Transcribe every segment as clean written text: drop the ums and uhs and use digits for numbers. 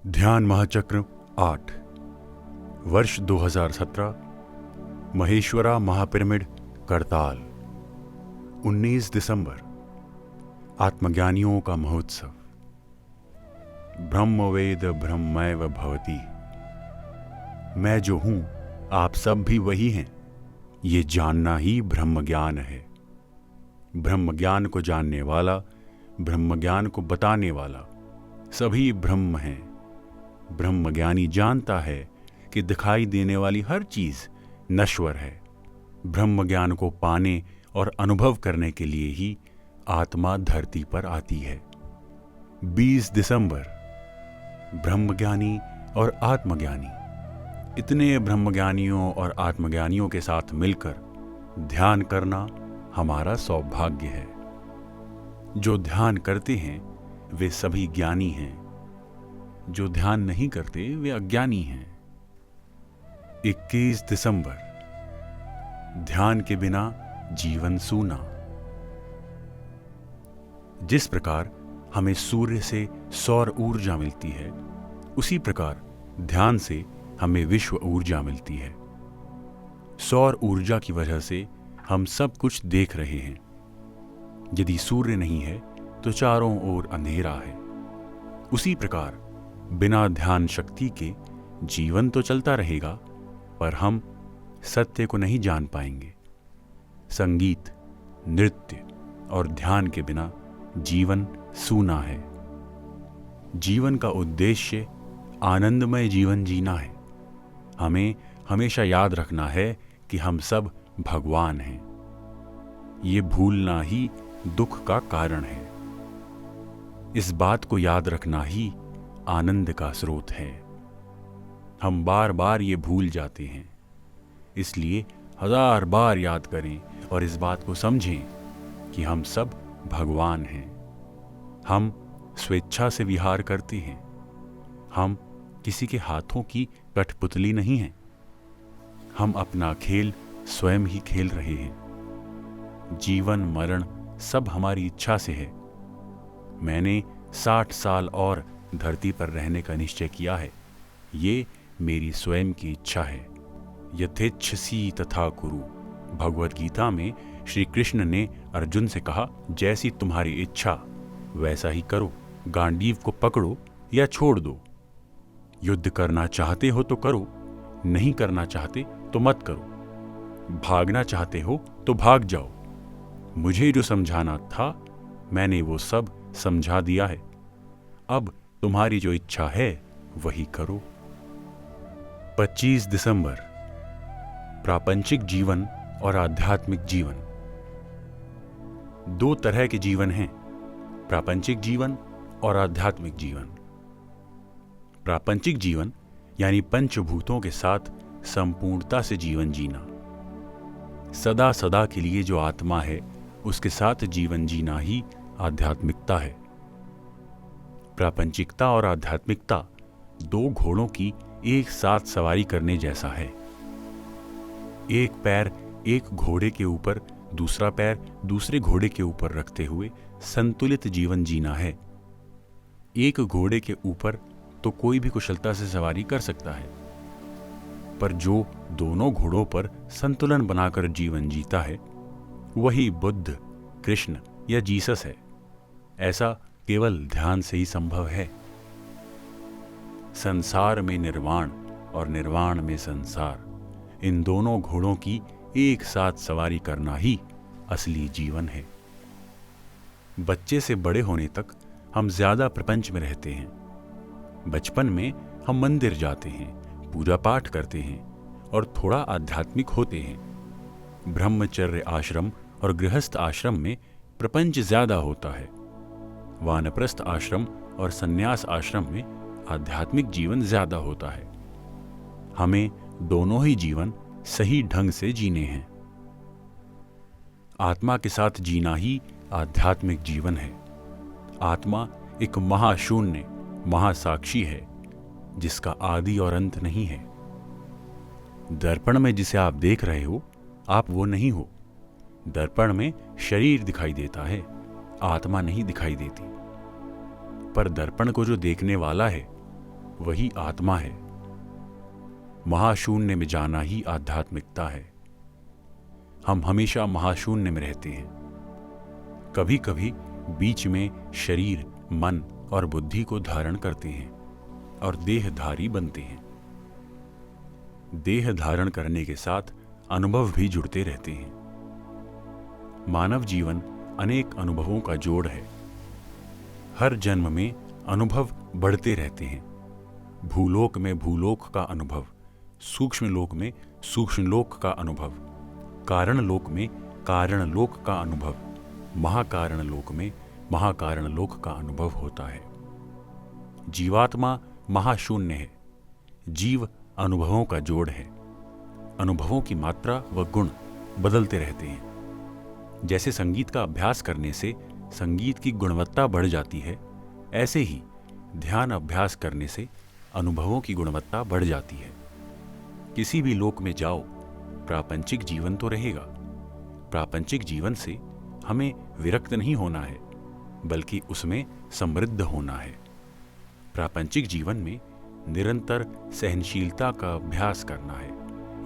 ध्यान महाचक्र 8 वर्ष 2017 महेश्वरा महापिरामिड करताल 19 दिसंबर आत्मज्ञानियों का महोत्सव। ब्रह्मवेद ब्रह्मैव भवति। मैं जो हूं आप सब भी वही हैं, ये जानना ही ब्रह्म ज्ञान है। ब्रह्म ज्ञान को जानने वाला, ब्रह्म ज्ञान को बताने वाला सभी ब्रह्म हैं। ब्रह्मज्ञानी जानता है कि दिखाई देने वाली हर चीज नश्वर है। ब्रह्म ज्ञान को पाने और अनुभव करने के लिए ही आत्मा धरती पर आती है। 20 दिसंबर ब्रह्मज्ञानी और आत्मज्ञानी, इतने ब्रह्मज्ञानियों और आत्मज्ञानियों के साथ मिलकर ध्यान करना हमारा सौभाग्य है। जो ध्यान करते हैं वे सभी ज्ञानी हैं, जो ध्यान नहीं करते वे अज्ञानी हैं। 21 दिसंबर ध्यान के बिना जीवन सूना। जिस प्रकार हमें सूर्य से सौर ऊर्जा मिलती है, उसी प्रकार ध्यान से हमें विश्व ऊर्जा मिलती है। सौर ऊर्जा की वजह से हम सब कुछ देख रहे हैं। यदि सूर्य नहीं है तो चारों ओर अंधेरा है। उसी प्रकार बिना ध्यान शक्ति के जीवन तो चलता रहेगा, पर हम सत्य को नहीं जान पाएंगे। संगीत, नृत्य और ध्यान के बिना जीवन सूना है। जीवन का उद्देश्य आनंदमय जीवन जीना है। हमें हमेशा याद रखना है कि हम सब भगवान हैं। ये भूलना ही दुख का कारण है। इस बात को याद रखना ही आनंद का स्रोत है। हम बार बार ये भूल जाते हैं, इसलिए 1000 बार याद करें और इस बात को समझें कि हम सब भगवान हैं। हम स्वेच्छा से विहार करते हैं। हम किसी के हाथों की कठपुतली नहीं हैं। हम अपना खेल स्वयं ही खेल रहे हैं। जीवन मरण सब हमारी इच्छा से है। मैंने 60 साल और धरती पर रहने का निश्चय किया है। ये मेरी स्वयं की इच्छा है। यथेच्छसि तथा कुरु। भगवद गीता में श्री कृष्ण ने अर्जुन से कहा, जैसी तुम्हारी इच्छा वैसा ही करो। गांडीव को पकड़ो या छोड़ दो। युद्ध करना चाहते हो तो करो, नहीं करना चाहते तो मत करो। भागना चाहते हो तो भाग जाओ। मुझे जो समझाना था मैंने वो सब समझा दिया है। अब तुम्हारी जो इच्छा है वही करो। 25 दिसंबर प्रापंचिक जीवन और आध्यात्मिक जीवन। दो तरह के जीवन हैं, प्रापंचिक जीवन और आध्यात्मिक जीवन। प्रापंचिक जीवन यानी पंचभूतों के साथ संपूर्णता से जीवन जीना। सदा सदा के लिए जो आत्मा है उसके साथ जीवन जीना ही आध्यात्मिकता है। प्रापंचिकता और आध्यात्मिकता दो घोड़ों की एक साथ सवारी करने जैसा है। एक पैर एक घोड़े के ऊपर, दूसरा पैर दूसरे घोड़े के ऊपर रखते हुए संतुलित जीवन जीना है। एक घोड़े के ऊपर तो कोई भी कुशलता से सवारी कर सकता है, पर जो दोनों घोड़ों पर संतुलन बनाकर जीवन जीता है वही बुद्ध, कृष्ण या जीसस है। ऐसा केवल ध्यान से ही संभव है। संसार में निर्वाण और निर्वाण में संसार, इन दोनों घोड़ों की एक साथ सवारी करना ही असली जीवन है। बच्चे से बड़े होने तक हम ज्यादा प्रपंच में रहते हैं। बचपन में हम मंदिर जाते हैं, पूजा पाठ करते हैं और थोड़ा आध्यात्मिक होते हैं। ब्रह्मचर्य आश्रम और गृहस्थ आश्रम में प्रपंच ज्यादा होता है। वानप्रस्थ आश्रम और संन्यास आश्रम में आध्यात्मिक जीवन ज्यादा होता है। हमें दोनों ही जीवन सही ढंग से जीने हैं। आत्मा के साथ जीना ही आध्यात्मिक जीवन है। आत्मा एक महाशून्य महासाक्षी है जिसका आदि और अंत नहीं है। दर्पण में जिसे आप देख रहे हो आप वो नहीं हो। दर्पण में शरीर दिखाई देता है, आत्मा नहीं दिखाई देती। पर दर्पण को जो देखने वाला है वही आत्मा है। महाशून्य में जाना ही आध्यात्मिकता है। हम हमेशा महाशून्य में रहते हैं। कभी कभी बीच में शरीर, मन और बुद्धि को धारण करते हैं और देहधारी बनते हैं। देह धारण करने के साथ अनुभव भी जुड़ते रहते हैं। मानव जीवन अनेक अनुभवों का जोड़ है। हर जन्म में अनुभव बढ़ते रहते हैं। भूलोक में भूलोक का अनुभव, सूक्ष्म लोक में सूक्ष्म लोक का अनुभव, कारण लोक में कारण लोक का अनुभव, महाकारण लोक में महाकारण लोक का अनुभव होता है। जीवात्मा महाशून्य है। जीव अनुभवों का जोड़ है। अनुभवों की मात्रा व गुण बदलते रहते हैं। जैसे संगीत का अभ्यास करने से संगीत की गुणवत्ता बढ़ जाती है, ऐसे ही ध्यान अभ्यास करने से अनुभवों की गुणवत्ता बढ़ जाती है। किसी भी लोक में जाओ, प्रापंचिक जीवन तो रहेगा। प्रापंचिक जीवन से हमें विरक्त नहीं होना है, बल्कि उसमें समृद्ध होना है। प्रापंचिक जीवन में निरंतर सहनशीलता का अभ्यास करना है,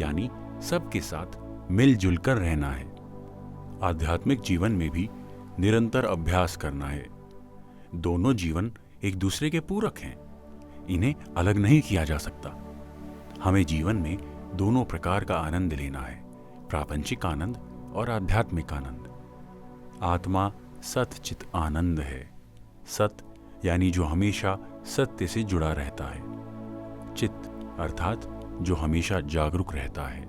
यानी सबके साथ मिलजुल कर रहना है। आध्यात्मिक जीवन में भी निरंतर अभ्यास करना है। दोनों जीवन एक दूसरे के पूरक हैं। इन्हें अलग नहीं किया जा सकता। हमें जीवन में दोनों प्रकार का आनंद लेना है, प्रापंचिक आनंद और आध्यात्मिक आनंद। आत्मा सतचित आनंद है। सत यानी जो हमेशा सत्य से जुड़ा रहता है। चित्त अर्थात जो हमेशा जागरूक रहता है।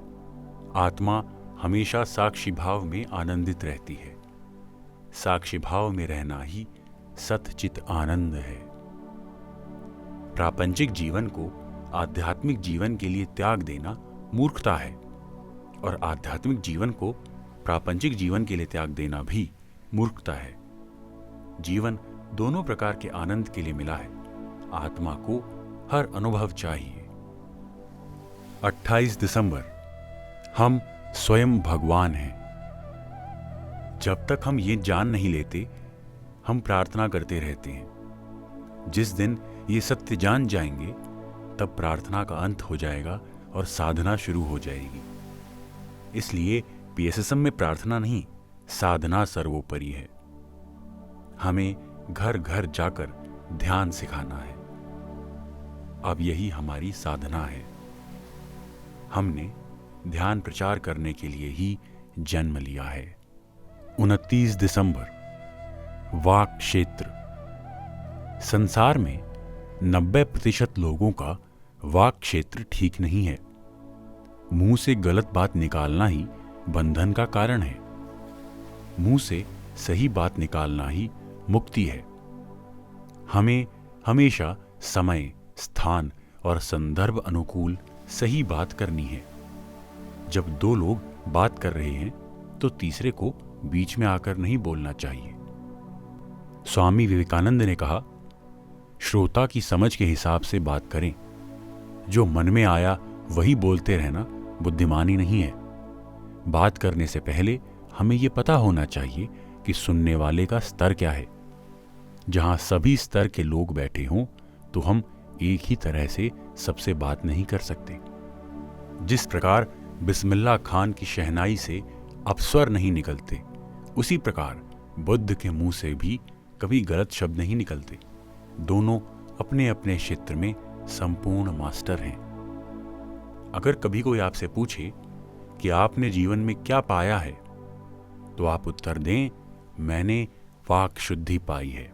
आत्मा हमेशा साक्षी भाव में आनंदित रहती है। साक्षी भाव में रहना ही सतचित आनंद है। प्रापंचिक जीवन को आध्यात्मिक जीवन के लिए त्याग देना मूर्खता है, और आध्यात्मिक जीवन को प्रापंचिक जीवन के लिए त्याग देना भी मूर्खता है। जीवन दोनों प्रकार के आनंद के लिए मिला है। आत्मा को हर अनुभव चाहिए। 28 दिसंबर, हम स्वयं भगवान हैं। जब तक हम ये जान नहीं लेते, हम प्रार्थना करते रहते हैं। जिस दिन ये सत्य जान जाएंगे, तब प्रार्थना का अंत हो जाएगा और साधना शुरू हो जाएगी। इसलिए पीएसएसएम में प्रार्थना नहीं, साधना सर्वोपरि है। हमें घर घर जाकर ध्यान सिखाना है। अब यही हमारी साधना है। हमने ध्यान प्रचार करने के लिए ही जन्म लिया है। 29 दिसंबर, वाक क्षेत्र। संसार में 90% लोगों का वाक क्षेत्र ठीक नहीं है। मुंह से गलत बात निकालना ही बंधन का कारण है। मुंह से सही बात निकालना ही मुक्ति है। हमें हमेशा समय, स्थान और संदर्भ अनुकूल सही बात करनी है। जब दो लोग बात कर रहे हैं, तो तीसरे को बीच में आकर नहीं बोलना चाहिए। स्वामी विवेकानंद ने कहा, श्रोता की समझ के हिसाब से बात करें। जो मन में आया वही बोलते रहना बुद्धिमानी नहीं है। बात करने से पहले हमें यह पता होना चाहिए कि सुनने वाले का स्तर क्या है। जहां सभी स्तर के लोग बैठे हों, तो हम एक ही तरह से सबसे बात नहीं कर सकते। जिस प्रकार बिस्मिल्लाह खान की शहनाई से अपस्वर नहीं निकलते, उसी प्रकार बुद्ध के मुंह से भी कभी गलत शब्द नहीं निकलते। दोनों अपने अपने क्षेत्र में संपूर्ण मास्टर हैं। अगर कभी कोई आपसे पूछे कि आपने जीवन में क्या पाया है, तो आप उत्तर दें, मैंने वाक शुद्धि पाई है।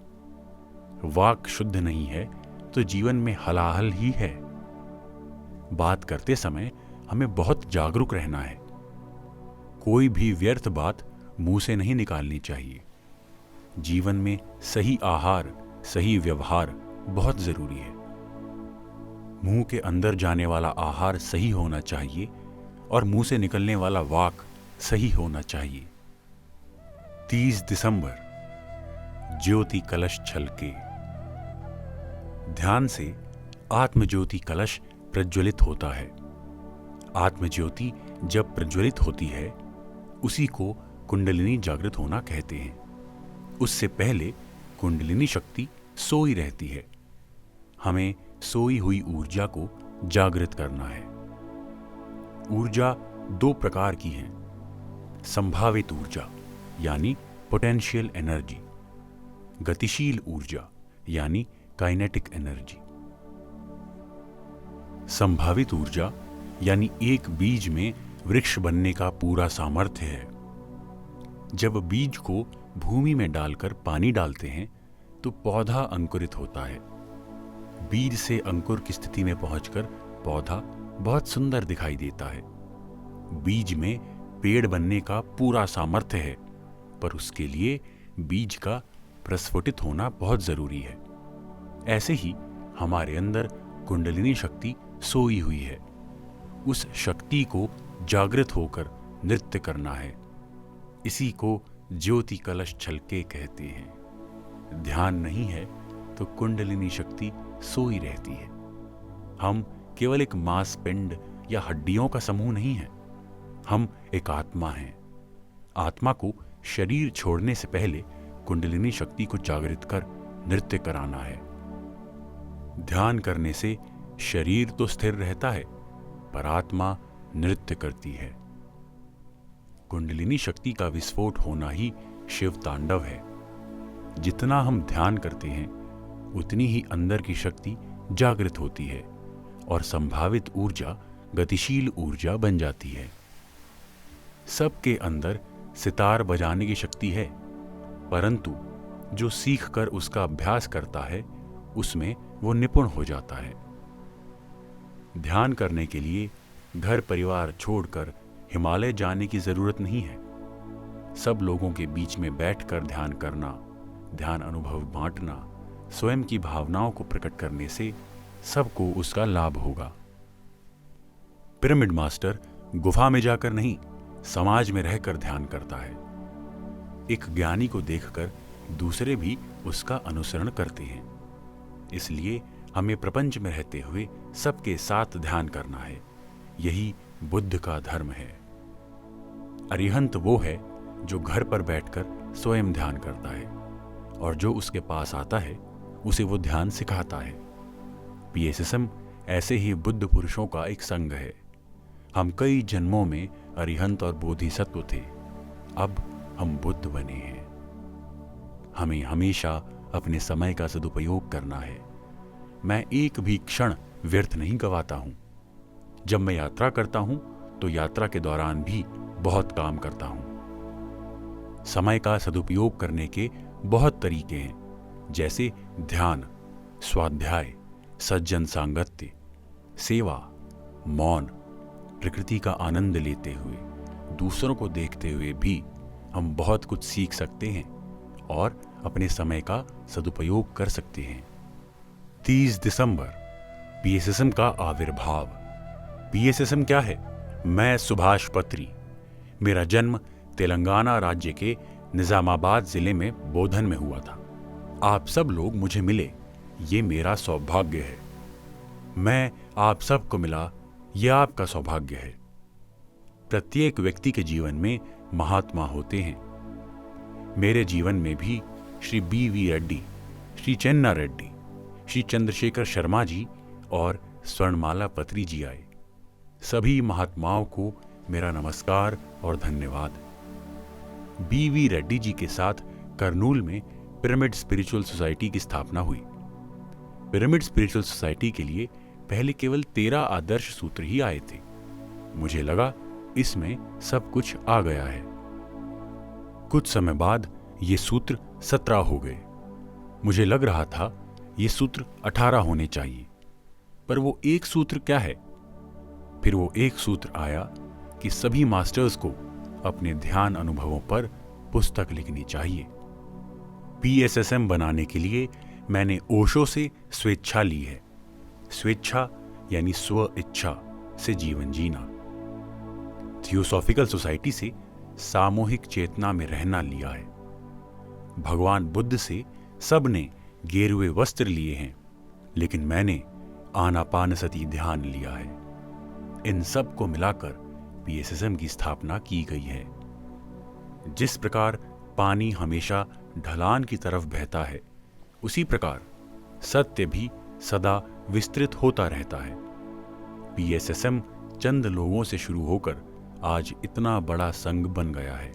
वाक शुद्ध नहीं है तो जीवन में हलाहल ही है। बात करते समय हमें बहुत जागरूक रहना है। कोई भी व्यर्थ बात मुंह से नहीं निकालनी चाहिए। जीवन में सही आहार, सही व्यवहार बहुत जरूरी है। मुंह के अंदर जाने वाला आहार सही होना चाहिए और मुंह से निकलने वाला वाक सही होना चाहिए। 30 दिसंबर, ज्योति कलश छलके। ध्यान से आत्मज्योति कलश प्रज्वलित होता है। आत्मज्योति जब प्रज्वलित होती है, उसी को कुंडलिनी जागृत होना कहते हैं। उससे पहले कुंडलिनी शक्ति सोई रहती है। हमें सोई हुई ऊर्जा को जागृत करना है। ऊर्जा दो प्रकार की है, संभावित ऊर्जा यानी पोटेंशियल एनर्जी, गतिशील ऊर्जा यानी काइनेटिक एनर्जी। संभावित ऊर्जा यानी एक बीज में वृक्ष बनने का पूरा सामर्थ्य है। जब बीज को भूमि में डालकर पानी डालते हैं तो पौधा अंकुरित होता है। बीज से अंकुर की स्थिति में पहुंचकर पौधा बहुत सुंदर दिखाई देता है। बीज में पेड़ बनने का पूरा सामर्थ्य है, पर उसके लिए बीज का प्रस्फुटित होना बहुत जरूरी है। ऐसे ही हमारे अंदर कुंडलिनी शक्ति सोई हुई है। उस शक्ति को जागृत होकर नृत्य करना है। इसी को ज्योति कलश छलके कहते हैं। ध्यान नहीं है तो कुंडलिनी शक्ति सोई रहती है। हम केवल एक मांसपिंड या हड्डियों का समूह नहीं है, हम एक आत्मा हैं। आत्मा को शरीर छोड़ने से पहले कुंडलिनी शक्ति को जागृत कर नृत्य कराना है। ध्यान करने से शरीर तो स्थिर रहता है, पर आत्मा नृत्य करती है। कुंडलिनी शक्ति का विस्फोट होना ही शिव तांडव है। जितना हम ध्यान करते हैं उतनी ही अंदर की शक्ति जागृत होती है और संभावित ऊर्जा गतिशील ऊर्जा बन जाती है। सबके अंदर सितार बजाने की शक्ति है, परंतु जो सीखकर उसका अभ्यास करता है उसमें वो निपुण हो जाता है। ध्यान करने के लिए घर परिवार छोड़कर हिमालय जाने की जरूरत नहीं है। सब लोगों के बीच में बैठकर ध्यान करना, ध्यान अनुभव बांटना, स्वयं की भावनाओं को प्रकट करने से सबको उसका लाभ होगा। पिरामिड मास्टर गुफा में जाकर नहीं, समाज में रहकर ध्यान करता है। एक ज्ञानी को देखकर दूसरे भी उसका अनुसरण करते हैं। इसलिए हमें प्रपंच में रहते हुए सबके साथ ध्यान करना है। यही बुद्ध का धर्म है। अरिहंत वो है जो घर पर बैठकर स्वयं ध्यान करता है और जो उसके पास आता है उसे वो ध्यान सिखाता है। PSSM ऐसे ही बुद्ध पुरुषों का एक संघ है। हम कई जन्मों में अरिहंत और बोधिसत्व थे, अब हम बुद्ध बने हैं। हमें हमेशा अपने समय का सदुपयोग करना है। मैं एक भी क्षण व्यर्थ नहीं गवाता हूं। जब मैं यात्रा करता हूं तो यात्रा के दौरान भी बहुत काम करता हूं। समय का सदुपयोग करने के बहुत तरीके हैं, जैसे ध्यान, स्वाध्याय, सज्जन सांगत्य, सेवा, मौन, प्रकृति का आनंद लेते हुए, दूसरों को देखते हुए भी हम बहुत कुछ सीख सकते हैं और अपने समय का सदुपयोग कर सकते हैं। 30 दिसंबर PSSM का आविर्भाव। PSSM क्या है? मैं सुभाष पत्री। मेरा जन्म तेलंगाना राज्य के निजामाबाद जिले में बोधन में हुआ था। आप सब लोग मुझे मिले, ये मेरा सौभाग्य है। मैं आप सबको मिला, यह आपका सौभाग्य है। प्रत्येक व्यक्ति के जीवन में महात्मा होते हैं। मेरे जीवन में भी श्री BV रेड्डी, श्री चेन्ना रेड्डी, श्री चंद्रशेखर शर्मा जी और स्वर्णमाला पत्री जी आए। सभी महात्माओं को मेरा नमस्कार और धन्यवाद। BV रेड्डी जी के साथ करनूल में पिरामिड स्पिरिचुअल सोसाइटी की स्थापना हुई। पिरामिड स्पिरिचुअल सोसाइटी के लिए पहले केवल 13 आदर्श सूत्र ही आए थे। मुझे लगा इसमें सब कुछ आ गया है। कुछ समय बाद ये सूत्र 17 हो गए। मुझे लग रहा था ये सूत्र 18 होने चाहिए, पर वो एक सूत्र क्या है? फिर वो एक सूत्र आया कि सभी मास्टर्स को अपने ध्यान अनुभवों पर पुस्तक लिखनी चाहिए। PSSM बनाने के लिए मैंने ओशो से स्वेच्छा ली है। स्वेच्छा यानी स्व इच्छा से जीवन जीना। थियोसॉफिकल सोसाइटी से सामूहिक चेतना में रहना लिया है। भगवान बुद्ध से सब ने गेरुए वस्त्र लिए हैं, लेकिन मैंने आनापानसती ध्यान लिया है। इन सब को मिलाकर PSSM की स्थापना की गई है। जिस प्रकार पानी हमेशा ढलान की तरफ बहता है, उसी प्रकार सत्य भी सदा विस्तृत होता रहता है। PSSM चंद लोगों से शुरू होकर आज इतना बड़ा संघ बन गया है।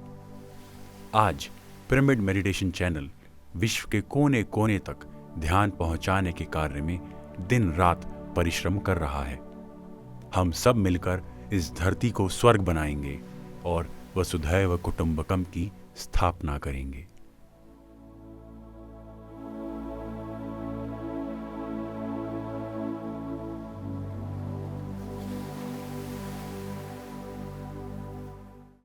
आज पिरामिड मेडिटेशन चैनल विश्व के कोने कोने तक ध्यान पहुंचाने के कार्य में दिन रात परिश्रम कर रहा है। हम सब मिलकर इस धरती को स्वर्ग बनाएंगे और वसुधैव कुटुंबकम की स्थापना करेंगे।